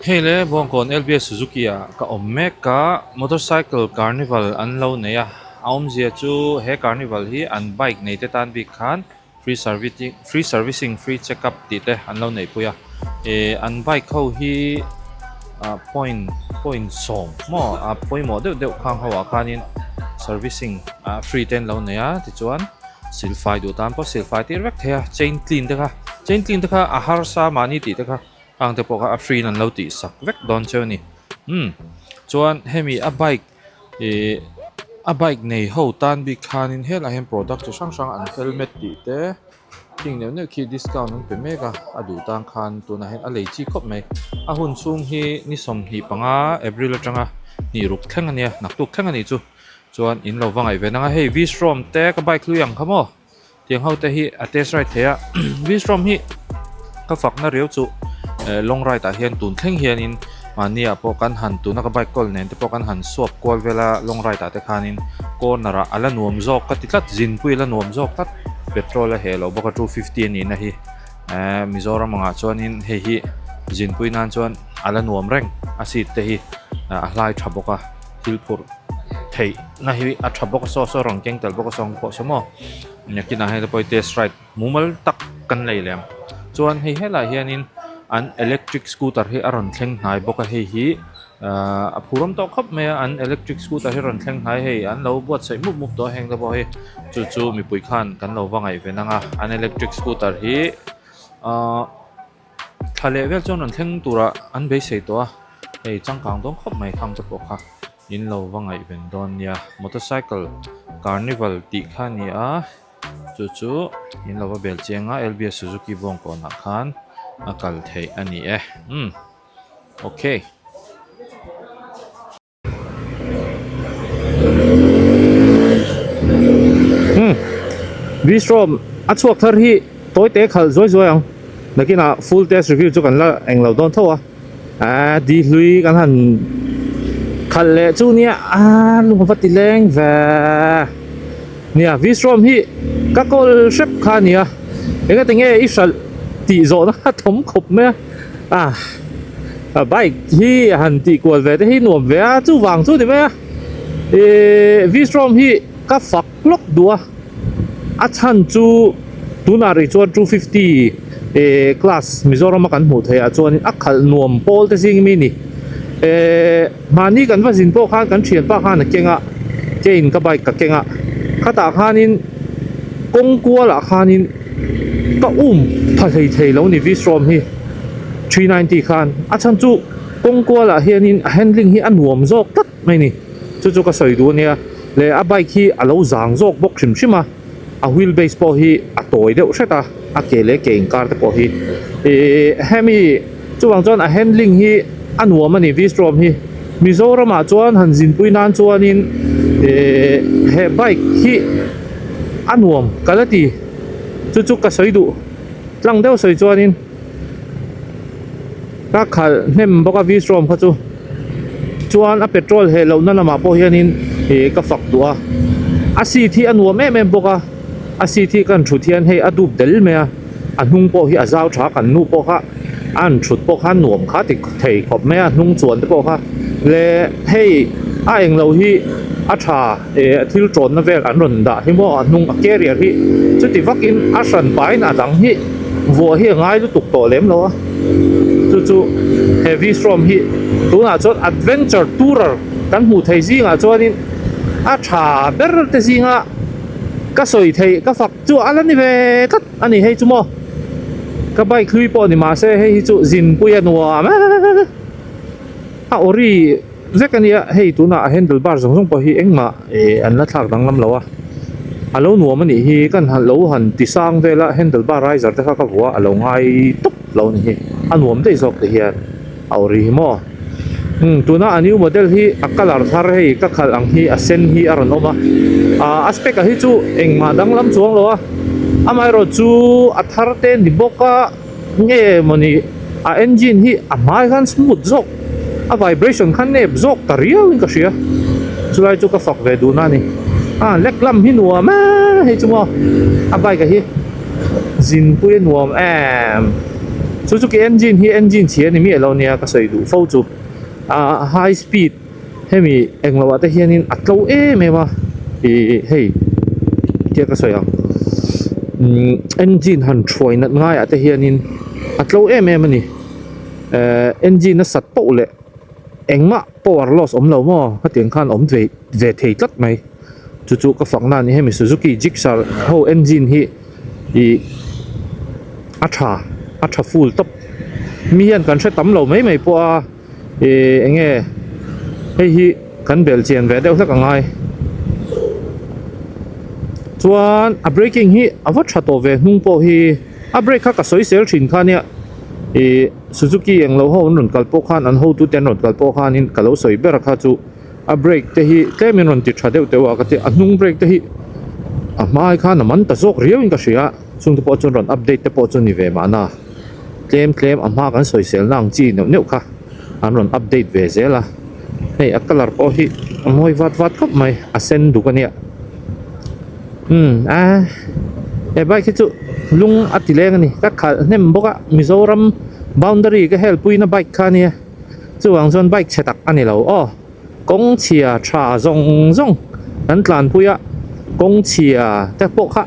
Hele bongkon LBS Suzuki ka Omega Motorcycle Carnival an lo neya aum zia chu he carnival hi an bike nei te tan bi khan free servicing free checkup ti te an lo nei puya an bike ho hi point song mo point mo deuh khang hawa khanin servicing free ten lo neya ti chuan silfai du tan po silfai ti rek thea chain clean te kha ahar sa mani ti te kha ang te poka a free nan lo ti sak vek don cheu ni chuan hemi a bike nei ho tan bi khanin hela hem product chi sang an helmet ti te ting ne khi discount nan pe mega adu tang khan tu na hen a lei chi khop mai a hun chung hi ni som hi panga april atanga ni ruk theng ania nak tu theng ani chu chuan in lo wangai ve nanga hei VSTROM te ka bike lu yang khamo tiang ho te hi a test ride thea VSTROM hi ka fak na reu chu long ride ah hian tun thleng hianin mania po kan han tu na ka bike call nen te po kan han swap call vela long ride ah te khanin corner a ala nuam jok ka tiklat zin pui la nuam jok tat petrol a helo boka 250 ni na hi mizoram anga chuanin hei hi zin pui nan chuan ala nuam reng a seat te hi a hlai thaboka hilpur theih na hi a thaboka so rong keng tel boka song po somo nyakina he poi test ride mumal tak kan leilem chuan hei hela hianin an electric scooter hi aron thleng hnai boka hei hi a phuram to khap me an electric scooter hi ron thleng hnai hei an lo buat sai mup to heng da bo hi chu mi pui khan kan lo wangai venanga an electric scooter hi thale vel chon ron thleng tura an be sei to a hei changkang dong khap mai thang te po kha in lo wangai ven don nia motorcycle carnival ti khani a chu in lo bel chenga LBS Suzuki bongko na khan akal thei ani okay VSTROM achuak thar hi toy te khal zoi ang nakina full test review chu kan la englo don thawa di hlui kan han khal le chu nia lung vati leng va nia VSTROM hi ka kol shep kha nia enga tenge isal ti zo na thom khop me bike hi han ti kwal ve te hi nuam ve chu wang chu ti me VSTROM hi ka fak lok dua a chan chu tunari chuan 250 class mizoram kan hmu thei a chuan a khal nuam pol te sing mi ni mani kan va zin po khan kan thian pa khan a kenga kein ka bike ka kenga khata khanin kongkuala khanin ka thei lo ni VSTROM hi 390 khan a chan chu kongkuala hianin handling hi anuam zok tak mai ni chu ka soi du nia le a bike hi a lo zang zok bok shim shima a wheelbase po hi a toy deuh hreta a kele kein kar te po hi hemi chuwang chuan a handling hi anuam ani VSTROM hi mizoram a chuan han zin pui nan chuanin he bike hi anuam kalati chu ka soi du tlang deuh soi chuanin ka khal hnem boka VSTROM kha chu chuan a petrol he lo na lama po hianin ka fak du a seat hi anuam em boka a seat hi kan thut hian hei adup del me a hnung po hi a zau tha kan nu po kha an thut po khan nuam kha ti thei khop me a hnung chuan te po kha le hei a eng lo hi a tha thil tron na vel an ron da hi mo a hnung a carrier hi chu ti vakin a hran pai na dang hi vo hi ngai lu tuk to lem lo chu he VSTROM hi tuna chot adventure tourer kan hmu thei zinga chuanin a tha ber te zinga ka soi thei ka fak chu alani ve tat ani hei chu mo ka bike hlui po ni ma se hei chu zin puya nuam a ori zekania hei tuna handlebar zong po hi engma an la thak dang lam lo alo nuam ani hi kan han lo han ti sang vela handlebar riser te kha ka wa alo ngai tuk lo ni hi anuam te zok te hian a ori mo tuna a new model hi a color thar hei ka khal ang hi a sen hi a ron oma aspect a hi chu engma dang lam chuang lo amai ro chu a thar te ni boka nge moni a engine hi a mai khan smooth zok a vibration khan ne zok ta riau in ka sia chulai chu ka fak ve du na ni lek lam hi nuam hei chu mo a bike hi zin pui nuam Suzuki engine hi engine chian ni mi lo nia ka soi du fo chu high speed hemi englo ate hianin atlo me ma hey kia ka soi ang engine han troi na ngai ate hianin atlo me mani engine na sat po le engma power loss om lo mo ka tiang khan om ve thei tlat mai chu ka phang na ni hemi Suzuki GIXXER ho engine hi atha full top mi hian kan hre tam lo mai po a enge hei hi kan bel chen ve deuh hlek angai chuan a braking hi awa tha to ve hnung po hi a brake kha ka soi sel thin kha nia Suzuki englo ho ron kalpo khan an ho tu ten ron kalpo khan in kalo soi ber kha chu a brake te hi tlemin ron ti tha deuh tewa ka te a hnung brake te hi a mai khan a man ta zok riau in ka hria chung te po chun ron update te po chun ni ve ma na claim a ma kan soi sel nang chi neu kha an ron update ve zela hei a color po hi moi vat khop mai a sen du ka nia bike chu lung atileng ani ka khal nem boka Mizoram boundary ka help puina bike kha nia chuang zon bike chetak ani lo kong chia tha zong an tlan puya kong chia te po kha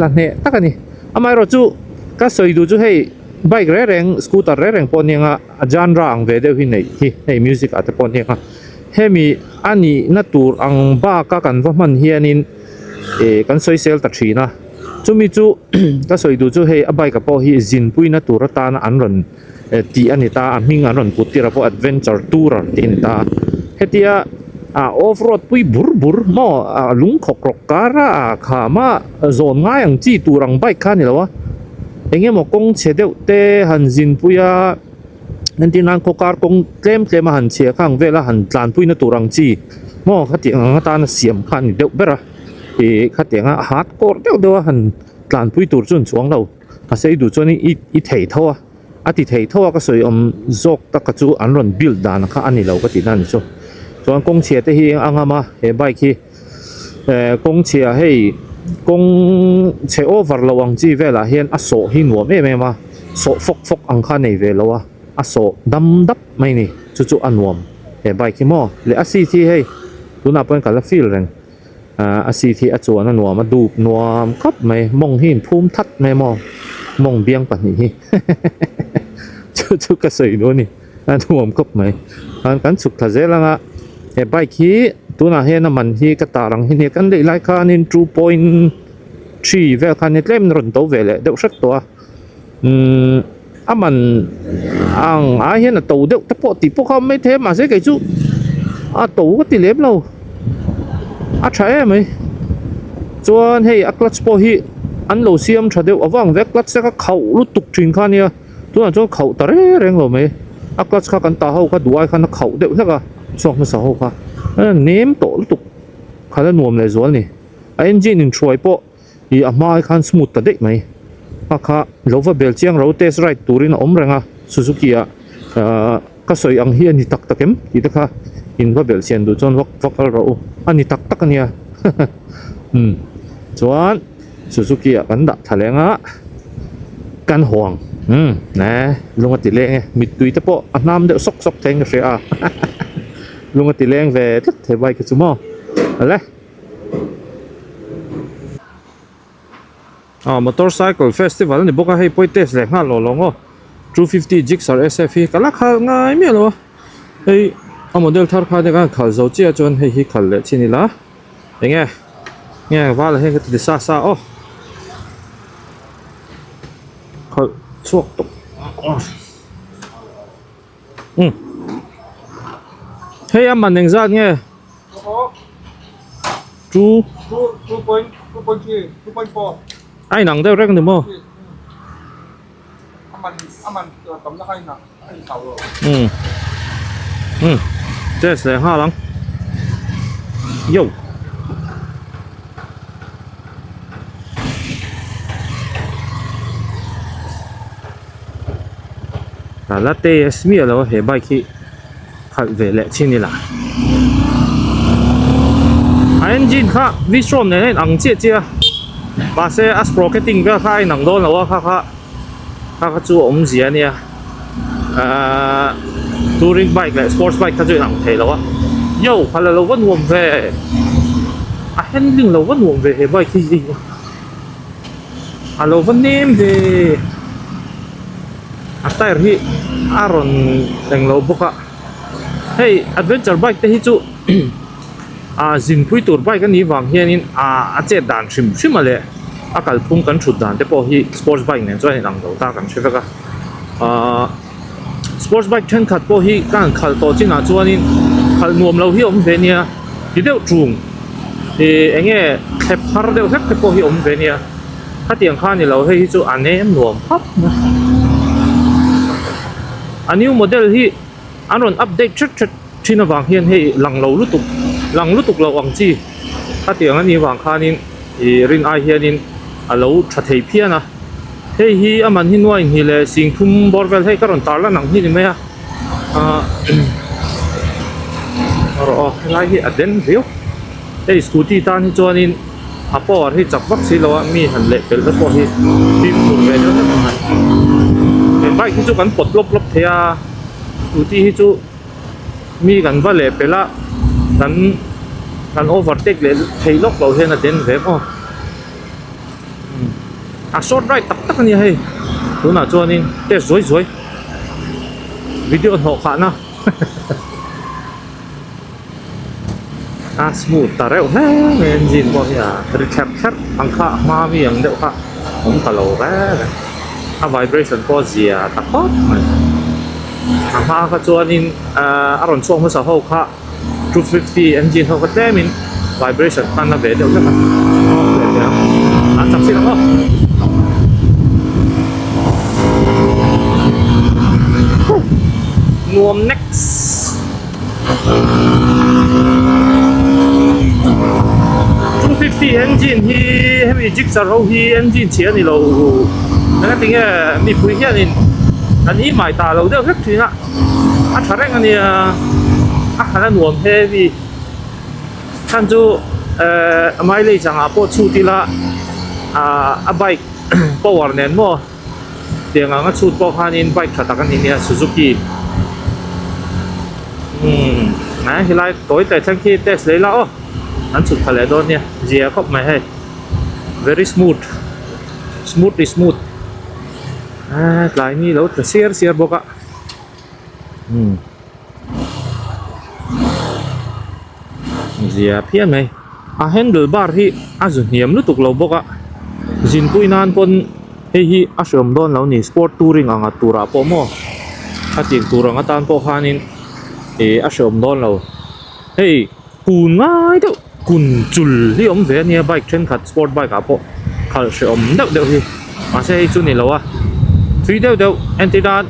la ne takani amai ro chu ka soi du chu hei bike reng scooter reng pon ninga genre ang ve deu hi nei hei music at pon ninga hemi ani na tur ang ba ka kan va man hianin kan soi sel ta thina chumi chu ka soi du chu hei a bike ka po hi zin pui na tur ta na an ron ti ani ta a ming an ron putira po adventure tour tin ta hetia off road pui bur mo lung khok kara khama zon ngai ang chi turang bike kha ni lawa enge mo kong che deuh te han zin puya nanti nan ko kar kong tlem han che khang vela han tlan pui na turang chi mo khati anga ta na siam khan ni deuh bera khati anga hardcore deuh han tlan pui tur chun chuang lo a sei du choni i thei thawa ati thei thawa ka soi zok ta ka chu an ron build dan kha ani lo ka ti nan chu chuan kong che te hi angama he bike hi kong che hei kong che over lawang chi vela hian a so hi nuam ma so fok ang kha nei ve lawa a so dam dap mai ni chu anuam he bike hi mo le a si thi hei tuna pon kala feel reng a si thi a chuan a nuam a dup nuam khap mai mong hin phum that mai mo mong biang pa ni hi chu ka sei no ni a nuam khap mai kan chuk tha zelanga he bike hi tuna hian a man hi ka tarang hi ne kan dei lai khan in 2.3 vel khan ni tlem ron to vele deuh hret to a man ang a hian a to deuh te po ti po kha mai the ma se kai chu a to ka ti lem lo a thae mai chuan hei a clutch po hi an lo siam tha deuh awang ve clutch ka khau lu tuk thin khan nia tuna chu khau ta reng lo mai a clutch kha kan ta ho ka duai khan a khau deuh hlaka chok na sa ho kha name to tuk khala nuam le zol ni a engine in troi po I amai khan smooth ta dei mai kha lova bel chiang ro test ride turin om renga Suzuki ka soi ang hi ani tak takem ti ta kha in va bel chen du chon vak ro ani tak ania chuan Suzuki kan da thalenga kan huang nè lunga ti le mit tui te po anam de sok theng re lunga ti leng ve tlat the bai ka chumo ale motorcycle festival ni boka hei poites le nga lo longo 250 GIXXER SF hi kala khal ngai me lo hei a model thar kha de ka khal zo chia chon hei hi khal le chini la nge wala hei ka ti sa khal chuak to hei a man neng zat nge 2.4 ai nặng đâu rắc được không? Mình tấm nó hay nặng, hay sầu rồi. Thế sẽ ha lắm. Yo. Latte smia lo he bike khal ve le chin ni la. Engine kha VSTROM này ang chia chia ba se sproketing ka khai nang don lo kha ถ้าเขาจูอมเสียเนี่ยtouring bike และ sports bike เขาจะหนังเทแล้ววะโย่พอเราวันวมเวเห็นดึงเราวันวมเวเฮ้ย bike ที่จริงเราวันนี้มันแต่ที่อารอนแต่งเราบุกะเฮ้ย adventure bike แต่ที่จูจินพุยตัว bike กันนี้วางเฮียนี่เจ็ดด่านชิมมาเลยกัลพุ่งกันชุดด่านแต่พอที่ sports bike เนี่ยจะให้หนังเราตากันใช่ไหมกันsports bike เช่นขัดพอที่การขัดตัวจีน่าจวนนี่ขัดนวมเราที่อมเวเนียที่เดียวจุงเงี้ยแค่พาร์เดียวแค่พอที่อมเวเนียถ้าเตียงข้านี่เราให้ที่จูอันนี้นวมปั๊บนะอันนี้โมเดลที่อันนั้นอัปเดตชัดๆที่นวางเฮียนให้หลังเราลุตุกเราวังจีถ้าเตียงอันนี้วางข้านี่รินไอเฮียนี่เราชัดเทียนะเฮ้ยมันหินว่าหินเลยสิ่งทุ่มบอร์เวลให้กระดอนตาละหนังหินไหมอ่ะรอไล่ที่อเดนเดียวเฮ้ยสกูตี้ตานที่จวนนี่พอที่จับวัคซีนเรามีหันเละเป็นแล้วพอที่ทีมตัวเวลแล้วมันเป็นใบที่จูกันปลดลบเทียสกูตี้ที่จูมีกันว่าเละไปละกันโอเวอร์เทคเลยเทียล็อกเราเห็นอเดนเวฟshort ride tak ni hay tu na chuan in te zoi video ho kha na smooth ta reu he engine bo ya recap angkha ma mi ang deuh kha om talo ra vibration po zia ta pot ma kha chuan in aron chong ma sa ho kha 250 engine ho ka temin vibration kan na ve deuh ka chak sin hoนวม next 250 engine hi hemi GIXXER hi engine เชียนี่เราแล้วก็ทิ้งมีปุ๋ยเฮียนี่อันนี้หมายตาเราเดี๋ยวเล็กทีนะถ้าแรงอันนี้ขนาดนวมเฮวีท่านจูไม่เลยจังพอชูทีละbike power เนี่ยมั้งเดี๋ยวงั้นชูพอคันนี้ bike ขัดกันนี่เนี่ย Suzukiนะที่ไล่ตัวแต่ทั้งที่เทสเลยแล้วอันสุดทะเลโดนเนี่ยเจียก็ไม่ให้ very smooth ลายนี้เราจะเสียบอกเจียเพี้ยนไหมhandle bar ที่จุดเหี่ยมรู้ตุกเราบอกจินปุยนานปนเฮ้ยเชื่อมโดนแล้วนี่ sport touring ตูราปมถ้าจริงตูรังตานพอคันนี้เชื่อมโดนเราเฮ้ยกุนง่ายเด้อกุนจุลที่อมเวียเนี่ย bike เช่นขัด sport bike พอขัดเชื่อมเด้อที่มาใช่จุดนี้แล้วทีเดียวอันที่ด้าน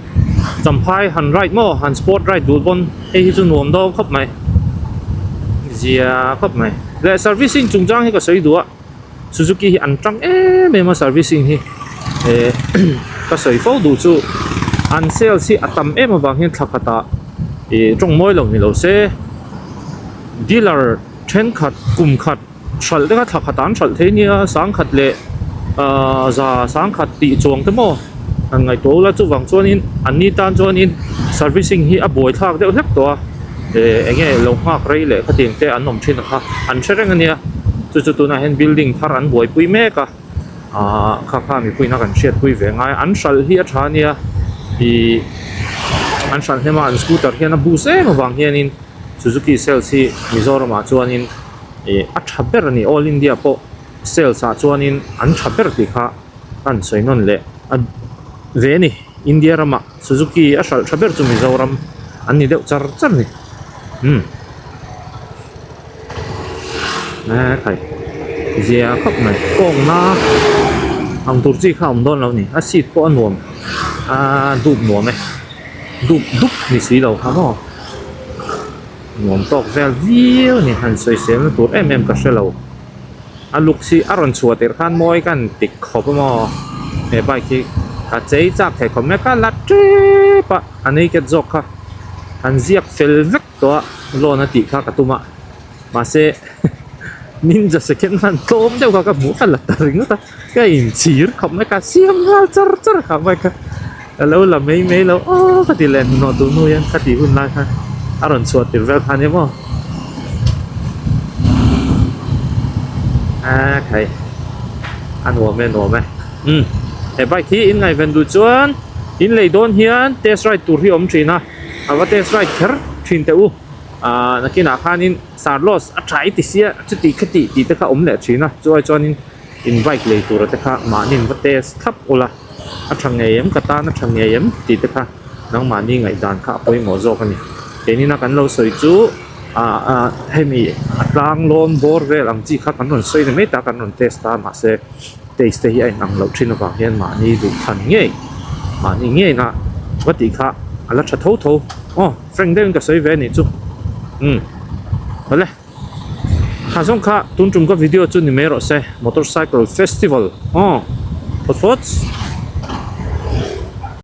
จำพายหัน ride มั้งหัน sport ride ดูบนจุดนวมดอกครับไหมเจียครับไหมและ servicing จุงจังให้ก็สวยดูSuzuki อันจังไม่มา servicing ก็สวยฟ้าดูจูอันเซลสิอัตมมาบางเห็นทักตาจงมวยลงนี่เราเซ่ดีลเลอร์เช่นขัดกลุ่มขัดฉันได้ก็ทักตานฉันเทียสังขัดเละสังขัดตีจวงทั้งหมดอันไงตัวละจูวังจวนนี้อันนี้ตานจวนนี้ servicing ที่บ่อยทักเดียวเล็กตัวเงี้ยลงมากเลยเลยเขาเตียงแต่อันนมชิ้นนะคะอันเช่นกันเนี่ยจุดตัวนั้นเห็น building พารันบ่อยปุยแม่ก็ข้ามีปุยนักการเชียร์ปุยเวงไงอันชัลที่อาชาเนี่ยอันชัลเฮมาอันสกูตเตอร์เฮียนะบูเซ่มาบางเฮียนิน Suzuki sales ที่มิโซรามาจวนนินอัชเบอร์นี่ all India พอ sales จวนนินอันชับเบอร์ที่ข้าอันสวยนั่นแหละอันเวนี่อินเดียรามา Suzuki อัชชับเบอร์จูมิโซรามอันนี้เดี๋ยวจัดนี่นะใครเจียครับไหมกองน้าอังตุรกีข้ามโดนเรานี่สิปอนวมดูบนวมไหมดูบนี่สิเราครับนวมตอกเวลวิวนี่หันสวยเสียงตัวก็เชลเราลูกสิอารอนชัวเตอร์ขันมอยกันติดขอบมอเนี่ยไปที่ถ้าใจจักให้เขาไม่กันลัดเจ็บอันนี้เกิดจอกค่ะอันเสียกเฟลวิกตัวโลนาติค่ะกระตุ้มมาเซ่Ninja second hand tom dia kagak mutan lah taring tu kan ciir kau mereka siam lah cer kau mereka lâu là mấy lâu cái gì lên nó tụi nuôi ăn cái gì hun lại ha rồi suốt từ vel han nhé mo thầy ăn uống mẹ thầy bài thi in ngày vẫn đủ chuẩn in lấy đón hian test ride tour hi om china và test ride khэр chin teu na kina khan in sarlos a trai ti sia chu ti khati ti ta kha om le china choi chon in invite lấy tour ta kha ma nin va test thap ola a thang nge yam kata na thang nge yam ti ta kha nang ma ni ngai dan kha poi mo zo kani te ni na kan lo soi chu hemi atlang lon bor vel ang chi kha kan ron soi ne me ta kan ron test ta ma se taste hi ai nang lo thin wa hian ma ni du than nge mà nhìn nghe na what đi khá là chặt thấu thấu friend đây cái sấy vé này chú vậy hà xong khá tung chung cái video chú ni mero se motorcycle festival phốt